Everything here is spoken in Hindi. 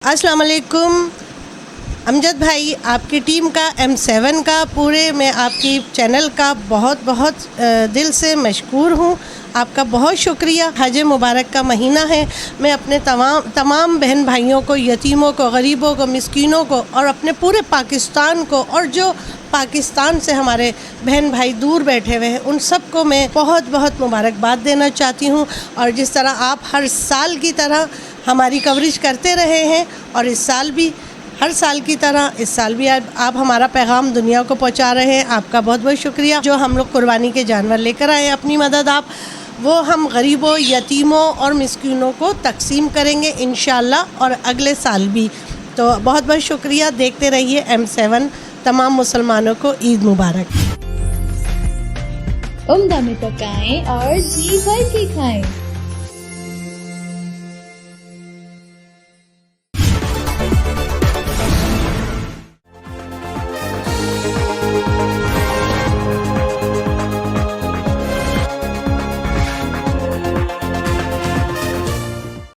अस्सलाम वालेकुम अमजद भाई, आपकी टीम का M7 का पूरे मैं आपकी चैनल का बहुत बहुत दिल से मशकूर हूँ। आपका बहुत शुक्रिया। हज मुबारक का महीना है। मैं अपने तमाम बहन भाइयों को, यतीमों को, गरीबों को, मिस्कीनों को और अपने पूरे पाकिस्तान को और जो पाकिस्तान से हमारे बहन भाई दूर बैठे हुए हैं उन सब को मैं बहुत बहुत मुबारकबाद देना चाहती हूँ। और जिस तरह आप हर साल की तरह हमारी कवरेज करते रहे हैं और इस साल भी हर साल की तरह इस साल भी आप हमारा पैगाम दुनिया को पहुंचा रहे हैं। आपका बहुत बहुत शुक्रिया। जो हम लोग कुर्बानी के जानवर लेकर आए अपनी मदद आप वो हम गरीबों, यतीमों और मिस्कीनों को तकसीम करेंगे इंशाअल्लाह और अगले साल भी। तो बहुत बहुत शुक्रिया। देखते रहिए M7। तमाम मुसलमानों को ईद मुबारक। उम्दा में पकाएं और जी भर के खाएं।